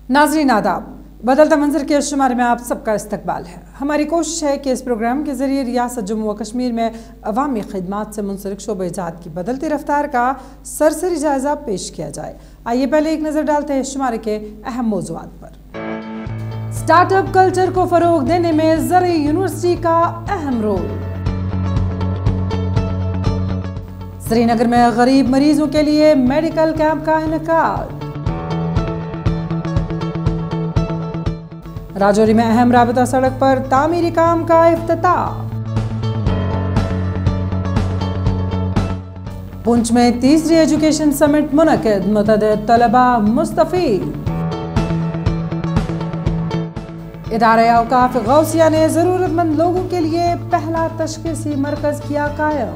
नाज़रीन आदाब, बदलता मंजर के शुमारे में आप सबका इस्तकबाल है। हमारी कोशिश है कि इस प्रोग्राम के जरिए रियासत जम्मू व कश्मीर में अवामी खिदमात से मुंसलिक शोबे जात की बदलती रफ्तार का सरसरी जायजा पेश किया जाए। आइए पहले एक नजर डालते हैं शुमारे के अहम मौज़ूआत पर। स्टार्टअप कल्चर को फरोग देने में ज़रई यूनिवर्सिटी का अहम रोल। श्रीनगर में गरीब मरीजों के लिए मेडिकल कैंप का इनेकाद। राजौरी में अहम राबता सड़क पर तामीरी काम का इफ्तिताह। पुंछ में तीसरी एजुकेशन समिट मुनक़िद, मुतअद्दिद तलबा मुस्तफ़ीद। इदारे औक़ाफ़ गौसिया ने ज़रूरतमंद लोगों के लिए पहला तशख़ीसी मरकज़ किया कायम।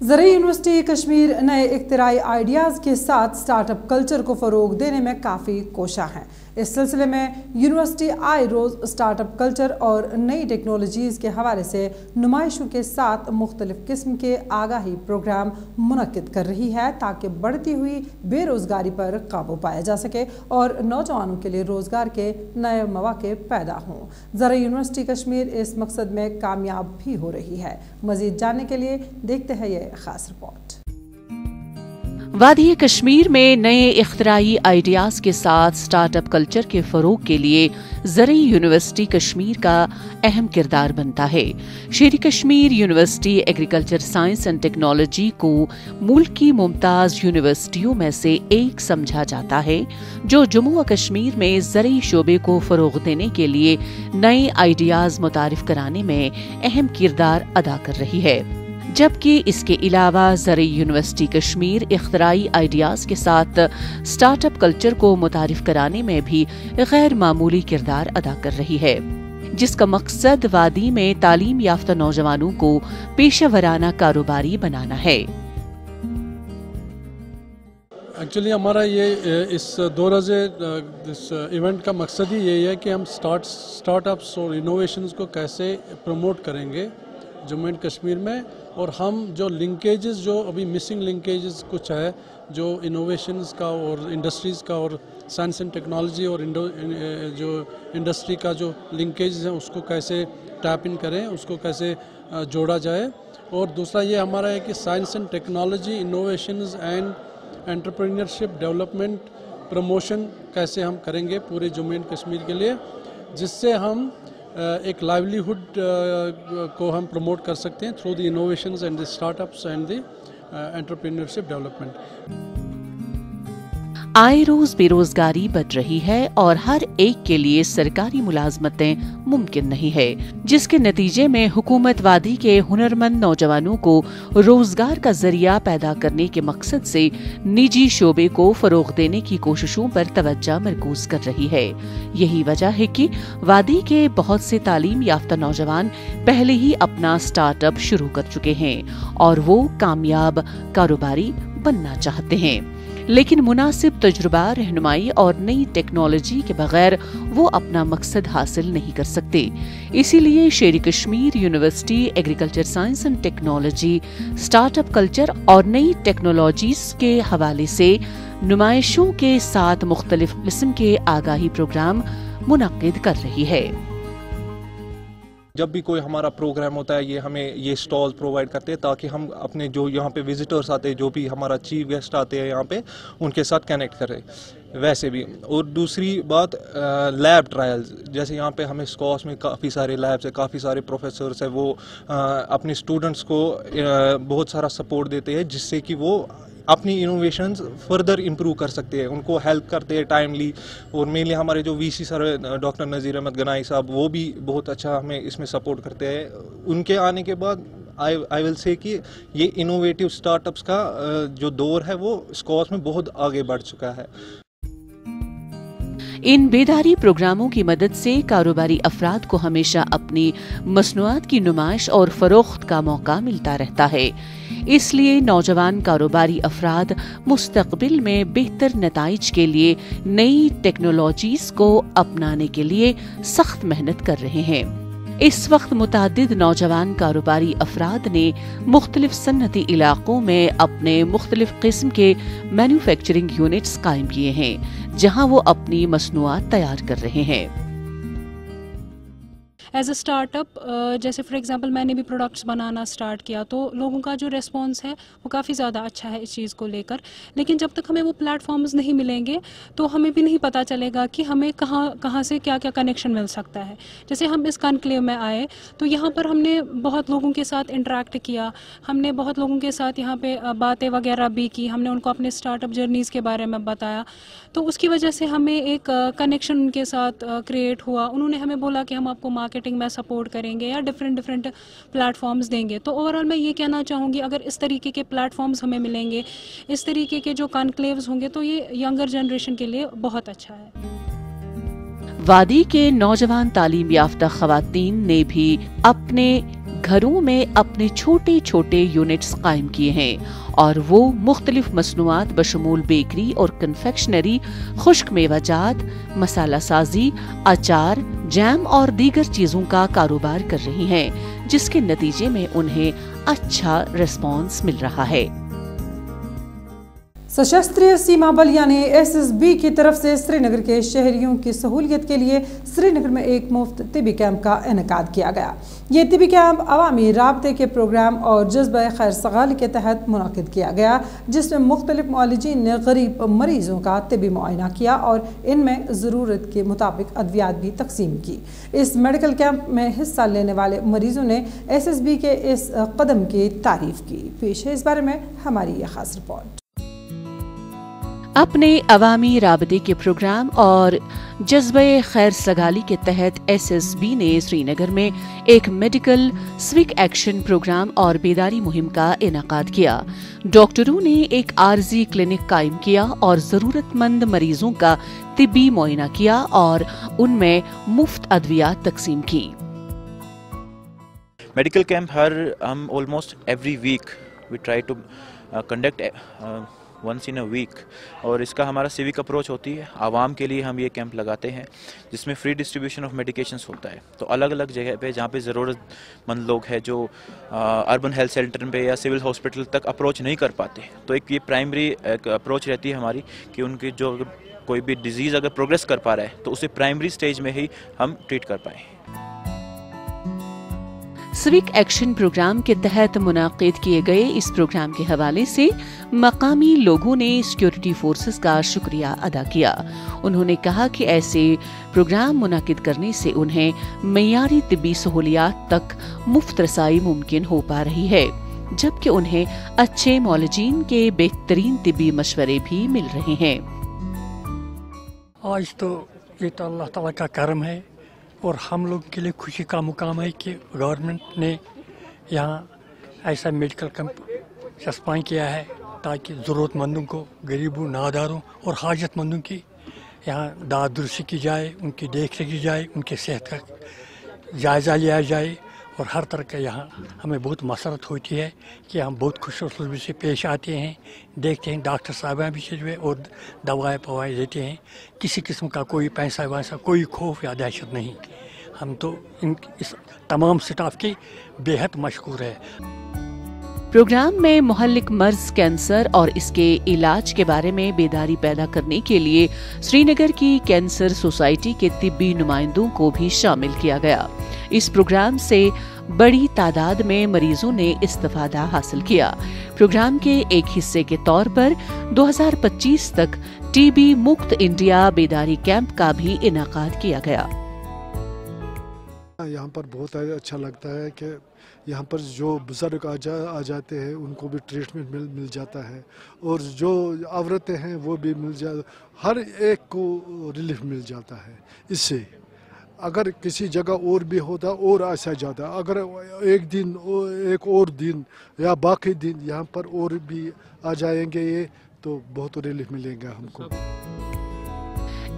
ज़रई यूनिवर्सिटी कश्मीर नए इख्तिराई आइडियाज़ के साथ स्टार्टअप कल्चर को फ़रोग देने में काफ़ी कोशा है। इस सिलसिले में यूनिवर्सिटी आए रोज़ स्टार्टअप कल्चर और नई टेक्नोलॉजीज़ के हवाले से नुमाइशों के साथ मुख्तलिफ किस्म के आगाही प्रोग्राम मुनक़िद कर रही है ताकि बढ़ती हुई बेरोज़गारी पर काबू पाया जा सके और नौजवानों के लिए रोज़गार के नए मौक़े पैदा हों। ज़रई यूनिवर्सिटी कश्मीर इस मकसद में कामयाब भी हो रही है। मज़ीद जानने के लिए देखते हैं ये खास रिपोर्ट। वादी कश्मीर में नए इख्तिराई आइडियाज़ के साथ स्टार्टअप कल्चर के फ़रोग के लिए ज़रई यूनिवर्सिटी कश्मीर का अहम किरदार बनता है। शेरी Kashmir university agriculture science and technology को मुल्क की मुमताज़ यूनिवर्सिटियों में से एक समझा जाता है, जो जम्मू व कश्मीर में ज़रई शोबे को फ़रोग देने के लिए नए आइडियाज़ मुतारिफ कराने में अहम किरदार अदा कर रही है। जबकि इसके अलावा ज़रई यूनिवर्सिटी कश्मीर इख्तिराई आइडियाज़ के साथ स्टार्टअप कल्चर को मुतारिफ कराने में भी गैर मामूली किरदार अदा कर रही है, जिसका मकसद वादी में तालीम याफ्ता नौजवानों को पेशेवराना कारोबारी बनाना है। एक्चुअली हमारा ये इस दौराज़े इस इवेंट का मकसद ही यही है कि हम स्टार्टअप्स और इनोवेशंस को कैसे प्रमोट करेंगे जम्मू एंड कश्मीर में, और हम जो लिंकेजेस, जो अभी मिसिंग लिंकेजेस कुछ है, जो इनोवेशंस का और इंडस्ट्रीज़ का और साइंस एंड टेक्नोलॉजी और जो इंडस्ट्री का जो लिंकेजेस हैं उसको कैसे टैप इन करें, उसको कैसे जोड़ा जाए। और दूसरा ये हमारा है कि science and technology, innovations and entrepreneurship development promotion कैसे हम करेंगे पूरे जम्मू एंड कश्मीर के लिए, जिससे हम एक लाइवलीहुड को हम प्रमोट कर सकते हैं through the innovations and the startups and the entrepreneurship development. आए रोज बेरोजगारी बढ़ रही है और हर एक के लिए सरकारी मुलाजमतें मुमकिन नहीं है, जिसके नतीजे में हुकूमत वादी के हुनरमंद नौजवानों को रोजगार का जरिया पैदा करने के मकसद से निजी शोबे को फरोग देने की कोशिशों पर तवज्जो मरकूज कर रही है। यही वजह है कि वादी के बहुत से तालीम याफ्ता नौजवान पहले ही अपना स्टार्टअप शुरू कर चुके हैं और वो कामयाब कारोबारी बनना चाहते हैं, लेकिन मुनासिब तजुर्बा, रहनुमाई और नई टेक्नोलॉजी के बगैर वो अपना मकसद हासिल नहीं कर सकते। इसीलिए शेरी Kashmir university agriculture science and technology startup culture और नई टेक्नोलॉजीज के हवाले से नुमाइशों के साथ मुख्तलिफ किस्म के आगाही प्रोग्राम मुनक्किद कर रही है। जब भी कोई हमारा प्रोग्राम होता है, ये हमें ये स्टॉल प्रोवाइड करते हैं ताकि हम अपने जो यहाँ पे विजिटर्स आते हैं, जो भी हमारा चीफ गेस्ट आते हैं यहाँ पे, उनके साथ कनेक्ट करें। वैसे भी, और दूसरी बात लैब ट्रायल्स, जैसे यहाँ पे हमें स्कॉस में काफ़ी सारे लैब्स है, काफ़ी सारे प्रोफेसर्स है, वो अपने स्टूडेंट्स को बहुत सारा सपोर्ट देते हैं, जिससे कि वो अपनी इनोवेशंस फर्दर इम्प्रूव कर सकते हैं, उनको हेल्प करते हैं टाइमली। और मेनली हमारे जो वीसी सर डॉक्टर नज़ीर अहमद गनाई साहब, वो भी बहुत अच्छा हमें इसमें सपोर्ट करते हैं। उनके आने के बाद आई विल से कि ये इनोवेटिव स्टार्टअप्स का जो दौर है वो स्कॉस में बहुत आगे बढ़ चुका है। इन बेदारी प्रोग्रामों की मदद से कारोबारी अफराद को हमेशा अपनी मसनूआत की नुमाइश और फरोख्त का मौका मिलता रहता है। इसलिए नौजवान कारोबारी अफराद मुस्तकबिल में बेहतर नताइज के लिए नई टेक्नोलॉजीज को अपनाने के लिए सख्त मेहनत कर रहे हैं। इस वक्त मुतादिद नौजवान कारोबारी अफराद ने मुख्तलिफ सन्नती इलाकों में अपने मुख्तलिफ किस्म के मैन्युफैक्चरिंग यूनिट्स कायम किए हैं, जहां वो अपनी मसनूआत तैयार कर रहे हैं। एज अ स्टार्टअप जैसे फॉर एग्जांपल मैंने भी प्रोडक्ट्स बनाना स्टार्ट किया, तो लोगों का जो रिस्पांस है वो काफ़ी ज़्यादा अच्छा है इस चीज़ को लेकर। लेकिन जब तक हमें वो प्लेटफॉर्म्स नहीं मिलेंगे तो हमें भी नहीं पता चलेगा कि हमें कहाँ से क्या क्या कनेक्शन मिल सकता है। जैसे हम इस कॉन्क्लेव में आए तो यहाँ पर हमने बहुत लोगों के साथ इंटरेक्ट किया, हमने बहुत लोगों के साथ यहाँ पे बातें वगैरह भी की, हमने उनको अपने स्टार्टअप जर्नीज़ के बारे में बताया, तो उसकी वजह से हमें एक कनेक्शन उनके साथ क्रिएट हुआ। उन्होंने हमें बोला कि हम आपको मार्केटिंग में सपोर्ट करेंगे या डिफरेंट प्लेटफॉर्म्स देंगे। तो ओवरऑल मैं ये कहना चाहूँगी, अगर इस तरीके के प्लेटफॉर्म्स हमें मिलेंगे, इस तरीके के जो कॉन्क्लेव्स होंगे, तो ये यंगर जनरेशन के लिए बहुत अच्छा है। वादी के नौजवान तालीम याफ्ता खवातीन ने भी अपने घरों में अपने छोटे छोटे यूनिट्स कायम किए हैं और वो मुख्तलिफ मसनूआत बशमूल बेकरी और कन्फेक्शनरी, खुश्क मेवाजात, मसाला साजी, अचार, जैम और दीगर चीजों का कारोबार कर रही हैं, जिसके नतीजे में उन्हें अच्छा रिस्पॉन्स मिल रहा है। सशस्त्र सीमा बल यानी SSB की तरफ से श्रीनगर के शहरियों की सहूलियत के लिए श्रीनगर में एक मुफ्त तिबी कैंप का इनेकाद किया गया। ये तिबी कैंप अवामी राब्ते के प्रोग्राम और जज्बा खैर सगाली के तहत मुनाकिद किया गया, जिसमें मुख्तलिफ मुआलिजीन ने गरीब मरीजों का तिबी मुआयना किया और इनमें ज़रूरत के मुताबिक अद्वियात भी तकसीम की। इस मेडिकल कैंप में हिस्सा लेने वाले मरीजों ने SSB के इस कदम की तारीफ की। पेश है इस बारे में हमारी ये खास रिपोर्ट। अपने अवामी राबते के प्रोग्राम और जज्बे खैर सगाली के तहत SSB ने श्रीनगर में एक मेडिकल स्विक एक्शन प्रोग्राम और बेदारी मुहिम का इनेकाद किया। डॉक्टरों ने एक आर्जी क्लिनिक कायम किया और जरूरतमंद मरीजों का तिब्बी मुआयना किया और उनमें मुफ्त अद्वियात तकसीम की। मेडिकल कैंप हम almost every week we try to conduct once in a week, और इसका हमारा सिविक अप्रोच होती है। आवाम के लिए हम ये कैंप लगाते हैं जिसमें फ्री डिस्ट्रीब्यूशन ऑफ मेडिकेशंस होता है। तो अलग अलग जगह पे जहाँ पे ज़रूरतमंद लोग हैं जो अर्बन हेल्थ सेंटर पे या सिविल हॉस्पिटल तक अप्रोच नहीं कर पाते, तो एक ये प्राइमरी अप्रोच रहती है हमारी कि उनकी जो कोई भी डिजीज़ अगर प्रोग्रेस कर पा रहा है तो उसे प्राइमरी स्टेज में ही हम ट्रीट कर पाएँ। स्विक एक्शन प्रोग्राम के तहत मुनाकिद किए गए इस प्रोग्राम के हवाले से मकामी लोगों ने सिक्योरिटी फोर्सेस का शुक्रिया अदा किया। उन्होंने कहा कि ऐसे प्रोग्राम मुनाकिद करने से उन्हें मयारी तिब्बी सहूलियात तक मुफ्त रसाई मुमकिन हो पा रही है, जबकि उन्हें अच्छे मौलजीन के बेहतरीन तिब्बी मशवरे भी मिल रहे हैं। आज तो ये तो अल्लाह ताला का करम है और हम लोग के लिए खुशी का मुकाम है कि गवर्नमेंट ने यहाँ ऐसा मेडिकल कैंप चस्पाई किया है ताकि ज़रूरतमंदों को, गरीबों, नादारों और हाजतमंदों की यहाँ दाद दुरुस्ती की जाए, उनकी देख रेख की जाए, उनके सेहत का जायज़ा लिया जाए। और हर तरह का यहाँ हमें बहुत मसरत होती है कि हम बहुत खुश उसलूबी से पेश आते हैं, देखते हैं डॉक्टर साहब भी जो है और दवाएँ पवाएँ देते हैं। किसी किस्म का कोई पैसा वैसा कोई खौफ या दहशत नहीं। हम तो इस तमाम स्टाफ की बेहद मशकूर है। प्रोग्राम में मुहल्लिक मर्ज कैंसर और इसके इलाज के बारे में बेदारी पैदा करने के लिए श्रीनगर की कैंसर सोसाइटी के तिब्बी नुमाइंदों को भी शामिल किया गया। इस प्रोग्राम से बड़ी तादाद में मरीजों ने इस्तिफादा हासिल किया। प्रोग्राम के एक हिस्से के तौर पर 2025 तक टीबी मुक्त इंडिया बेदारी कैंप का भी इनेकाद किया गया। यहाँ पर बहुत अच्छा लगता है कि यहाँ पर जो बुजुर्ग आ जाते हैं उनको भी ट्रीटमेंट मिल जाता है और जो औरतें हैं वो भी मिल जाता, हर एक को रिलीफ मिल जाता है। इससे अगर किसी जगह और भी होता और ऐसा जाता, अगर एक और दिन या बाकी दिन यहाँ पर और भी आ जाएंगे ये तो बहुत रिलीफ मिलेगा हमको।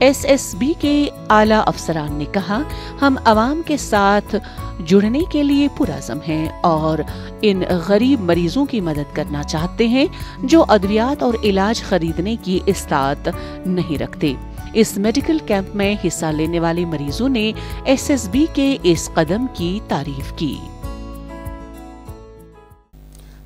SSB के आला अफसरान ने कहा, हम अवाम के साथ जुड़ने के लिए पुरअज़्म हैं और इन गरीब मरीजों की मदद करना चाहते हैं जो अद्वियात और इलाज खरीदने की इस्तात नहीं रखते। इस मेडिकल कैंप में हिस्सा लेने वाले मरीजों ने SSB के इस कदम की तारीफ की।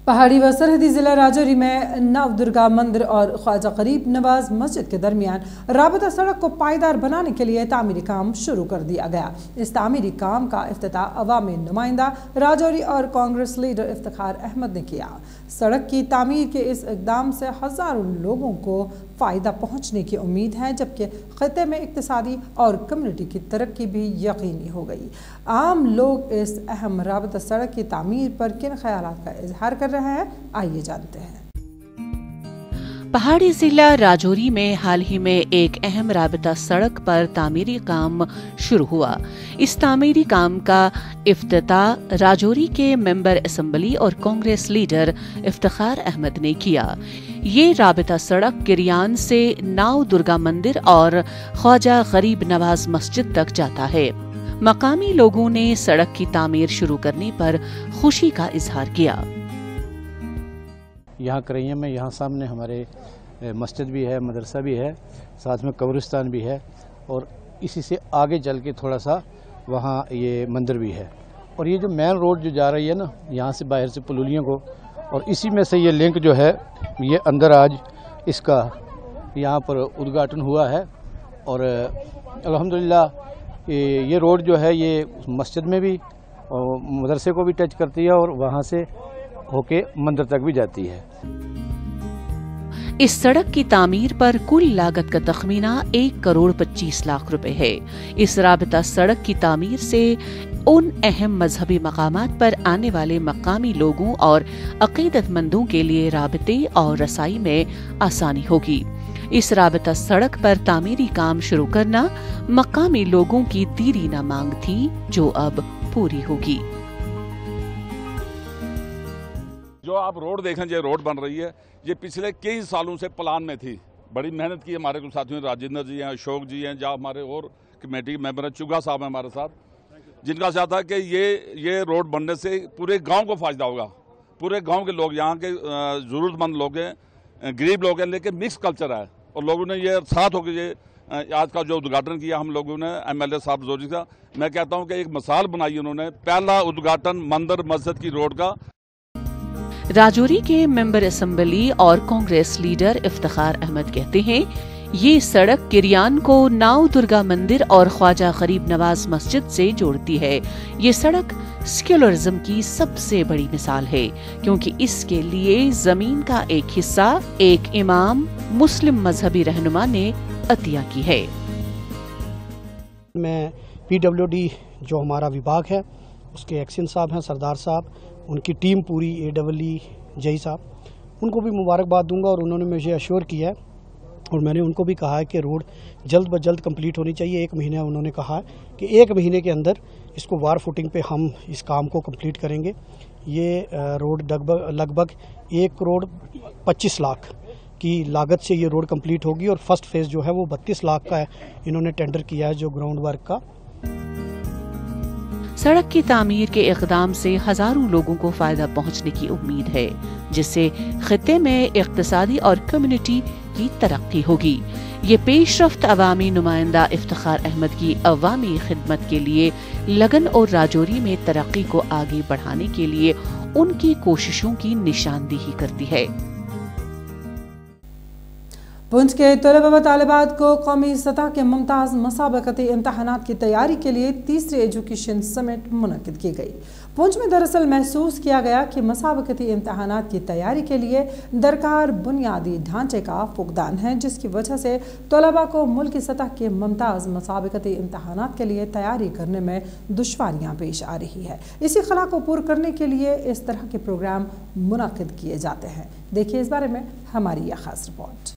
पहाड़ी व सरहदी जिला राजौरी में नवदुर्गा मंदिर और ख्वाजा गरीब नवाज मस्जिद के दरमियान राबता सड़क को पायदार बनाने के लिए तामीरी काम शुरू कर दिया गया। इस तामीरी काम का इफ्तिताह अवामी नुमाइंदा राजौरी और कांग्रेस लीडर इफ्तिखार अहमद ने किया। सड़क की तामीर के इस इक़दाम से हज़ारों लोगों को फ़ायदा पहुंचने की उम्मीद है, जबकि खिते में इक़्तिसादी और कम्युनिटी की तरक्की भी यकीनी हो गई। आम लोग इस अहम राबता सड़क की तामीर पर किन ख्यालात का इजहार कर रहे हैं, आइए जानते हैं। पहाड़ी जिला राजौरी में हाल ही में एक अहम राबता सड़क पर तामीरी काम शुरू हुआ। इस तामीरी काम का इफ्तिताह राजौरी के मेंबर असेंबली और कांग्रेस लीडर इफ्तिखार अहमद ने किया। ये राबता सड़क किरियान से नाव दुर्गा मंदिर और ख्वाजा गरीब नवाज मस्जिद तक जाता है। मकामी लोगों ने सड़क की तामीर शुरू करने पर खुशी का इजहार किया। यहाँ करैया में यहाँ सामने हमारे मस्जिद भी है, मदरसा भी है, साथ में कब्रिस्तान भी है और इसी से आगे चल के थोड़ा सा वहाँ ये मंदिर भी है। और ये जो मेन रोड जो जा रही है ना यहाँ से बाहर से पुलुलियों को, और इसी में से ये लिंक जो है ये अंदर आज इसका यहाँ पर उद्घाटन हुआ है। और अल्हम्दुलिल्लाह ये रोड जो है ये मस्जिद में भी और मदरसे को भी टच करती है और वहाँ से होके मंदिर तक भी जाती है। इस सड़क की तामीर पर कुल लागत का तखमीना 1 करोड़ 25 लाख रुपए है। इस राबता सड़क की तामीर से उन अहम मजहबी मकामात पर आने वाले मकामी लोगों और अकीदतमंदों के लिए राबते और रसाई में आसानी होगी। इस राबता सड़क पर तामीरी काम शुरू करना मकामी लोगों की दीरीना मांग थी, जो अब पूरी होगी। जो आप रोड देखें, जो रोड बन रही है, ये पिछले कई सालों से प्लान में थी। बड़ी मेहनत की हमारे कुछ साथियों, राजेंद्र जी हैं, अशोक जी हैं, जहाँ हमारे और कमेटी मेंबर हैं, चुगा साहब हैं हमारे साथ, जिनका साथ था कि ये रोड बनने से पूरे गांव को फायदा होगा। पूरे गांव के लोग, यहाँ के ज़रूरतमंद लोग हैं, गरीब लोग हैं, लेकिन मिक्स कल्चर है। और लोगों ने ये साथ होकर ये आज का जो उद्घाटन किया हम लोगों ने, MLA साहब जोरी का, मैं कहता हूँ कि एक मिसाल बनाई उन्होंने। पहला उद्घाटन मंदिर मस्जिद की रोड का। राजौरी के मेंबर असेंबली और कांग्रेस लीडर इफ्तिखार अहमद कहते हैं, ये सड़क किरियान को नाव दुर्गा मंदिर और ख्वाजा गरीब नवाज मस्जिद से जोड़ती है। ये सड़क सेक्युलरिज्म की सबसे बड़ी मिसाल है, क्योंकि इसके लिए जमीन का एक हिस्सा एक इमाम मुस्लिम मजहबी रहनुमा ने अतिया की है। मैं PWD जो हमारा विभाग है उसके एक्शन साहब हैं, सरदार साहब, उनकी टीम पूरी, AEE जई साहब, उनको भी मुबारकबाद दूंगा। और उन्होंने मुझे अश्योर किया है और मैंने उनको भी कहा है कि रोड जल्द ब जल्द कंप्लीट होनी चाहिए। 1 महीना उन्होंने कहा है कि 1 महीने के अंदर इसको वार फुटिंग पे हम इस काम को कंप्लीट करेंगे। ये रोड लगभग 1 करोड़ 25 लाख की लागत से ये रोड कंप्लीट होगी। और फर्स्ट फेज़ जो है वो 32 लाख का है, इन्होंने टेंडर किया है जो ग्राउंड वर्क का। सड़क की तामीर के इक़दाम से हजारों लोगों को फायदा पहुंचने की उम्मीद है, जिससे खिते में इक़्तिसादी और कम्युनिटी की तरक्की होगी। ये पेशरफ्त अवामी नुमाइंदा इफ्तिखार अहमद की अवामी खिदमत के लिए लगन और राजौरी में तरक्की को आगे बढ़ाने के लिए उनकी कोशिशों की निशानदेही करती है। पुंछ के तलबा व तालिबात को कौमी सतह के मुमताज़ मुसाबकती इम्तहानात की तैयारी के लिए तीसरी एजुकेशन समिट मुनक़िद की गई। पुंछ में दरअसल महसूस किया गया कि मुसाबकती इम्तहानात की तैयारी के लिए दरकार बुनियादी ढांचे का फुकदान है, जिसकी वजह से तलबा को मुल्की सतह के मुमताज़ मुसाबकती इम्तहानात के लिए तैयारी करने में दुश्वारियाँ पेश आ रही है। इसी खला को पूरा करने के लिए इस तरह के प्रोग्राम मुनक़िद किए जाते हैं। देखिए इस बारे में हमारी यह खास रिपोर्ट।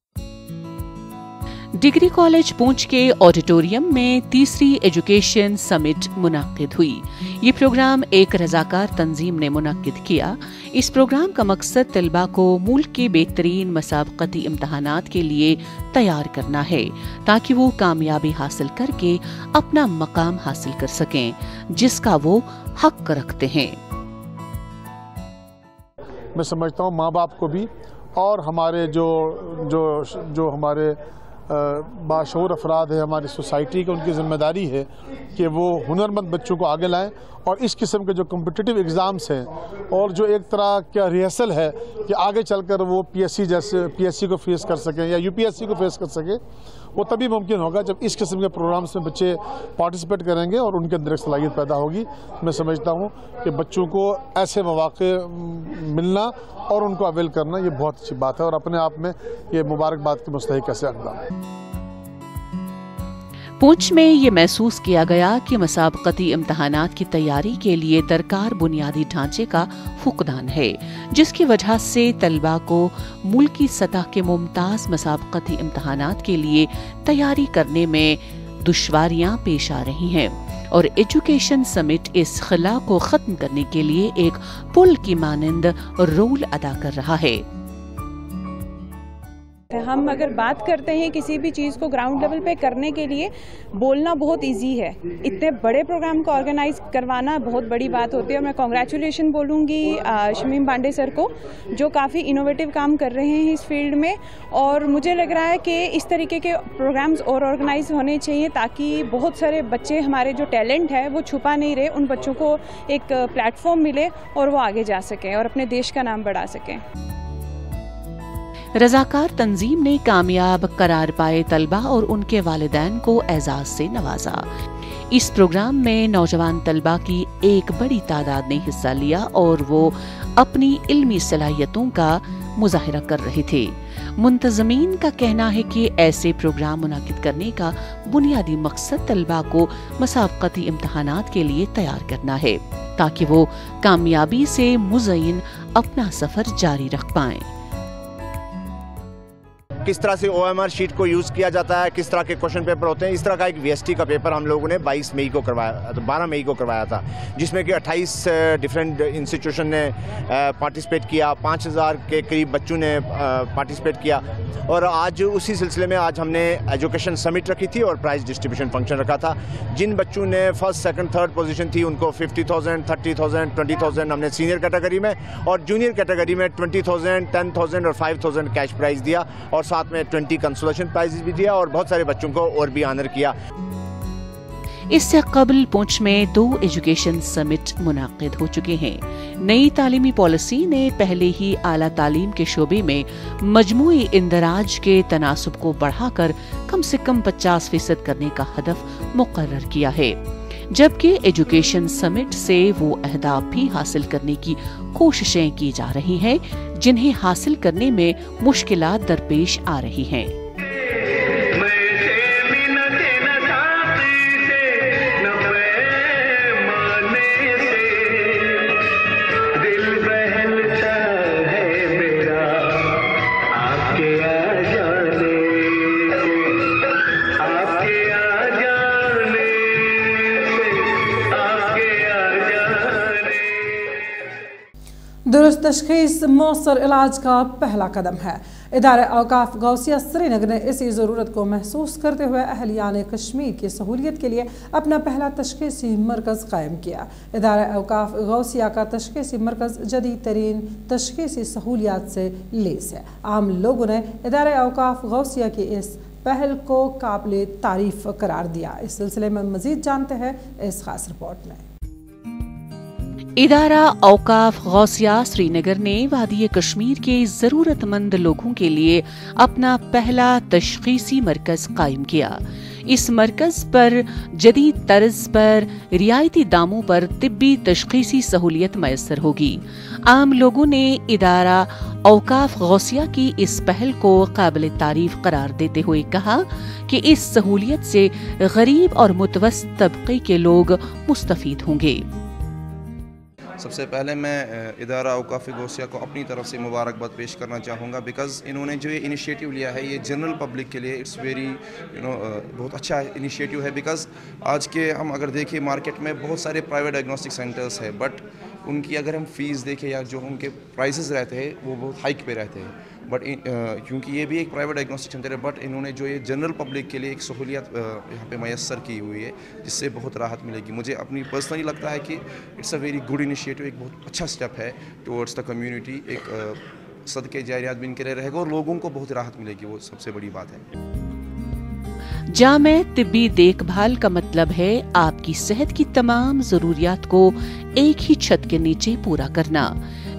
डिग्री कॉलेज पुंछ के ऑडिटोरियम में तीसरी एजुकेशन समिट मुनक़िद हुई। ये प्रोग्राम एक रज़ाकार तंजीम ने मुनक़िद किया। इस प्रोग्राम का मकसद तलबा को मुल्क के बेहतरीन मुसाबकती इम्तहानात के लिए तैयार करना है, ताकि वो कामयाबी हासिल करके अपना मकाम हासिल कर सकें, जिसका वो हक रखते हैं। मैं समझता हूँ माँ बाप को भी और हमारे जो हमारे बाशऊर अफराद है हमारी सोसाइटी की, उनकी ज़िम्मेदारी है कि वो हुनरमंद बच्चों को आगे लाएं और इस किस्म के जो कम्पिटिटिव एग्ज़ाम्स हैं और जो एक तरह का रिहर्सल है कि आगे चलकर वो पीएससी को फेस कर सकें या यूपीएससी को फेस कर सकें, वो तभी मुमकिन होगा जब इस किस्म के प्रोग्राम्स में बच्चे पार्टिसिपेट करेंगे और उनके अंदर एक सलाहियत पैदा होगी। मैं समझता हूँ कि बच्चों को ऐसे मौक़े मिलना और उनको अवेल करना ये बहुत अच्छी बात है और अपने आप में ये मुबारकबाद के मुस्तहिक ऐसे अक़दाम। पुंछ में ये महसूस किया गया कि मसाबकती इम्तहानात की तैयारी के लिए दरकार बुनियादी ढांचे का फुकदान है, जिसकी वजह से तलबा को मुल्की सतह के मुमताज़ मसाबकती इम्तहानात के लिए तैयारी करने में दुश्वारियां पेश आ रही हैं और एजुकेशन समिट इस खला को ख़त्म करने के लिए एक पुल की मानंद रोल अदा कर रहा है। हम अगर बात करते हैं किसी भी चीज़ को ग्राउंड लेवल पे करने के लिए, बोलना बहुत इजी है, इतने बड़े प्रोग्राम को ऑर्गेनाइज करवाना बहुत बड़ी बात होती है। और मैं कॉन्ग्रेचुलेशन बोलूँगी शमीम पांडे सर को, जो काफ़ी इनोवेटिव काम कर रहे हैं इस फील्ड में। और मुझे लग रहा है कि इस तरीके के प्रोग्राम्स और ऑर्गेनाइज होने चाहिए ताकि बहुत सारे बच्चे, हमारे जो टैलेंट है वो छुपा नहीं रहे, उन बच्चों को एक प्लेटफॉर्म मिले और वो आगे जा सकें और अपने देश का नाम बढ़ा सकें। रज़ाकार तंजीम ने कामयाब करार पाए तलबा और उनके वालिदैन को एजाज से नवाजा। इस प्रोग्राम में नौजवान तलबा की एक बड़ी तादाद ने हिस्सा लिया और वो अपनी इल्मी सलाहियतों का मुजाहिरा कर रहे थे। मुंतज़मीन का कहना है कि ऐसे प्रोग्राम मुनाकिद करने का बुनियादी मकसद तलबा को मसाबकती इम्तहानात के लिए तैयार करना है ताकि वो कामयाबी से मुज़य्यन अपना सफर जारी रख पाएं। किस तरह से OMR शीट को यूज़ किया जाता है, किस तरह के क्वेश्चन पेपर होते हैं, इस तरह का एक VST का पेपर हम लोगों ने 12 मई को करवाया था, जिसमें कि 28 डिफरेंट इंस्टीट्यूशन ने पार्टिसिपेट किया, 5000 के करीब बच्चों ने पार्टिसिपेट किया। और आज उसी सिलसिले में आज हमने एजुकेशन समिट रखी थी और प्राइज़ डिस्ट्रीब्यूशन फंक्शन रखा था। जिन बच्चों ने फर्स्ट, सेकंड, थर्ड पोजीशन थी उनको 50,000, 30,000, 20,000 हमने सीनियर कैटेगरी में, और जूनियर कैटेगरी में 20,000, 10,000 और 5,000 कैश प्राइज़ दिया और साथ में 20 कंसोलेशन प्राइजेस भी दिया और बहुत सारे बच्चों को और भी ऑनर किया। इससे कबल पुंछ में 2 एजुकेशन समिट मुनाकिद हो चुके हैं। नई तालीमी पॉलिसी ने पहले ही आला तालीम के शोबे में मजमूई इंदराज के तनासुब को बढ़ाकर कम से कम 50% करने का हदफ मुकर्रर किया है, जबकि एजुकेशन समिट से वो अहदाफ भी हासिल करने की कोशिशें की जा रही हैं जिन्हें हासिल करने में मुश्किलात दरपेश आ रही हैं। दुरुस्त तशख़ीस मौसर इलाज का पहला कदम है। इदारे औकाफ गौसिया श्रीनगर ने इसी ज़रूरत को महसूस करते हुए अहलियान कश्मीर की सहूलियत के लिए अपना पहला तशख़ीसी मरकज़ कायम किया। इदारे औकाफ गौसिया का तशख़ीसी मरकज़ जदीद तरीन तशख़ीसी सहूलियात से लैस है। आम लोगों ने इदारे औकाफ गौसिया की इस पहल को काबिल तारीफ़ करार दिया। इस सिलसिले में मज़ीद जानते हैं इस खास रिपोर्ट में। इदारा औकाफ गौसिया श्रीनगर ने वादी कश्मीर के ज़रूरतमंद लोगों के लिए अपना पहला तशख़ीसी मरकज़ कायम किया। इस मरकज़ पर जदीद तर्ज पर रियायती दामों पर तिब्बी तशख़ीसी सहूलियत मैसर होगी। आम लोगों ने इदारा औकाफ गौसिया की इस पहल को काबिल तारीफ़ करार देते हुए कहा कि इस सहूलियत से गरीब और मुतवस्सित तबके के लोग मुस्तफ़ीद होंगे। सबसे पहले मैं इदारा औकाफ़ गौसिया को अपनी तरफ से मुबारकबाद पेश करना चाहूँगा, बिकॉज़ इन्होंने जो ये इनिशिएटिव लिया है ये जनरल पब्लिक के लिए इट्स वेरी बहुत अच्छा इनिशिएटिव है। बिकॉज़ आज के हम अगर देखें मार्केट में बहुत सारे प्राइवेट डायग्नोस्टिक सेंटर्स है, बट उनकी अगर हम फ़ीस देखें या जो उनके प्राइसेस रहते हैं वो बहुत हाइक पे रहते हैं। बट क्योंकि ये भी एक प्राइवेट डायग्नोस्टिक सेंटर है, बट इन्होंने जो ये जनरल पब्लिक के लिए एक सहूलियत यहाँ पे मैसर की हुई है जिससे बहुत राहत मिलेगी। मुझे अपनी पर्सनली लगता है कि it's a very good initiative, एक बहुत अच्छा स्टेप है टुवर्ड्स द कम्युनिटी। एक सदके जारियात भी इनके लिए रहेगा और लोगों को बहुत राहत मिलेगी, वो सबसे बड़ी बात है। जामे तिब्बी देखभाल का मतलब है आपकी सेहत की तमाम जरूरियात को एक ही छत के नीचे पूरा करना।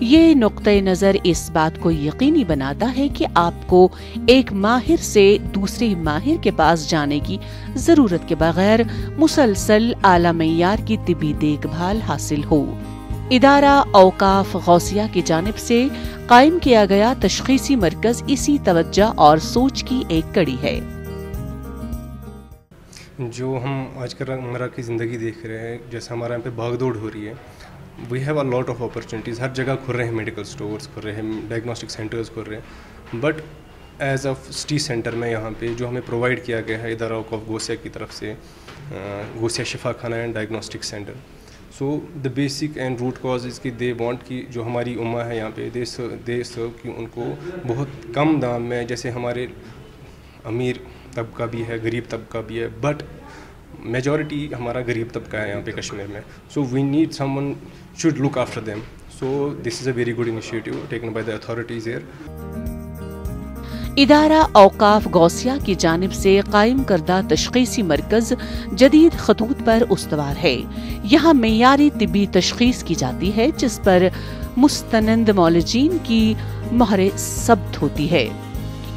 ये नुक्ते नजर इस बात को यकीनी बनाता है कि आपको एक माहिर से दूसरे माहिर के पास जाने की जरूरत के बगैर मुसलसल आला मय्यार की तिब्बी देखभाल हासिल हो। इदारा औकाफ गौसिया की जानिब से कायम किया गया तशखीसी मरकज इसी तवज्जो और सोच की एक कड़ी है। जो हम आजकल रोज़मर्रा की ज़िंदगी देख रहे हैं, जैसे हमारे यहाँ पे भागदौड़ हो रही है, we have a lot of opportunities. हर जगह खुल रहे हैं, मेडिकल स्टोर्स खुल रहे हैं, डायग्नोस्टिक सेंटर्स खुल रहे हैं, but as a city centre में यहाँ पे जो हमें प्रोवाइड किया गया है इदारा औकाफ गौसिया की तरफ से, Ghousia Shifa Khana and diagnostic centre, so the basic and root cause is कि दे वांट कि जो हमारी उम्मा है यहाँ पे दे सर्व कि उनको बहुत कम दाम में, जैसे हमारे अमीर तबका भी है, गरीब तबका भी है, बट मेजॉरिटी हमारा गरीब तबका है यहाँ पे कश्मीर में, so we need someone should look after them, so this is a very good initiative taken by the authorities here. इदारा औकाफ गौसिया की जानिब से कायम करदा तशखीसी मरकज जदीद खतूत पर उस्तवार है। यहाँ मेयारी तिब्बी तशखीस की जाती है जिस पर मुस्तनद मौलजीन की मोहर सब्त होती है।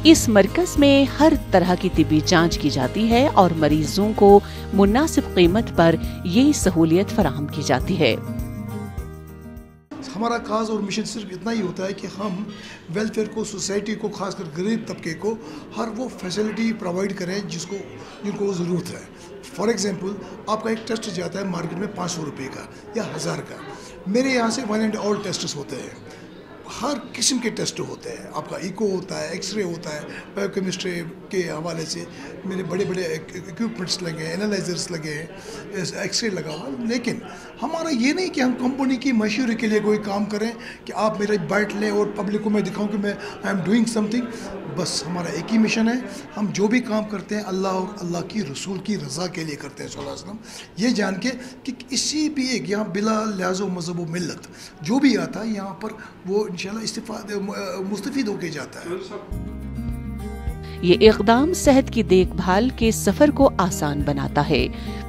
इस मरकज में हर तरह की तिब्बी जांच की जाती है और मरीजों को मुनासिब कीमत पर ये सहूलियत फराहम की जाती है। हमारा काज और मिशन सिर्फ इतना ही होता है कि हम वेलफेयर को, सोसाइटी को, खासकर गरीब तबके को हर वो फैसिलिटी प्रोवाइड करें जिनको ज़रूरत है। फॉर एग्जांपल, आपका एक टेस्ट जाता है मार्केट में 500 रुपये का या 1000 का, मेरे यहाँ से 1 एंड ऑल टेस्ट होते हैं, हर किस्म के टेस्ट होते हैं। आपका इको होता है, एक्सरे होता है, बायोकेमिस्ट्री के हवाले से मेरे बड़े बड़े इक्विपमेंट्स लगे हैं, एनालाइजर्स लगे हैं, एक्सरे लगा हुआ। लेकिन हमारा ये नहीं कि हम कंपनी की मशहूरी के लिए कोई काम करें कि आप मेरा बाइट लें और पब्लिक को मैं दिखाऊं कि मैं आई एम डूइंग समथिंग। बस हमारा एक ही मिशन है, हम जो भी काम करते हैं अल्लाह और अल्लाह की रसूल की रज़ा के लिए करते हैं सल्लल्लाहु अलैहि वसल्लम, ये जान के कि किसी भी एक यहाँ बिला लिहाज़ मज़हब व मिल्लत जो भी आता है यहाँ पर वो इंशाल्लाह मुस्तफ़ीद होके जाता है। ये इक़दाम सेहत की देखभाल के सफर को आसान बनाता है,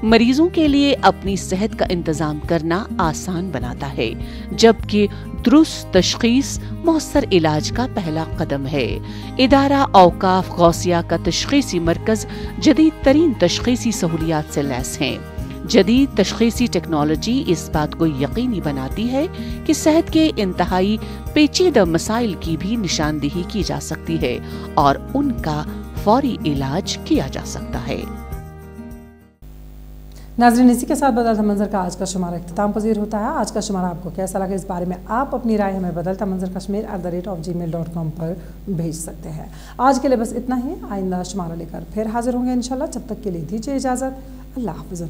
मरीजों के लिए अपनी सेहत का इंतजाम करना आसान बनाता है, जबकि दुरुस्त तशखीस मौसर इलाज का पहला कदम है। इदारा औकाफ गौसिया का तशखीसी मरकज जदीद तरीन तशखीसी सहूलियात से लैस हैं। जदीद तशखीसी टेक्नोलॉजी इस बात को यकीनी बनाती है कि सेहत के इंतहाई पेचीदा मसाइल की भी निशानदेही की जा सकती है और उनका फौरी इलाज किया जा सकता है। नाज़रीन, इसी के साथ बदलता मंजर का आज का शुमारा इख्तिताम पजीर होता है। आज का शुमारा आपको कैसा लगा, इस बारे में आप अपनी राय हमें बदलता मंजर कश्मीर @gmail.com पर भेज सकते हैं। आज के लिए बस इतना ही। आइंदा शुमारा लेकर फिर हाजिर होंगे इंशाल्लाह। जब तक के लिए दीजिए इजाज़त। अल्लाह हाफ़िज़।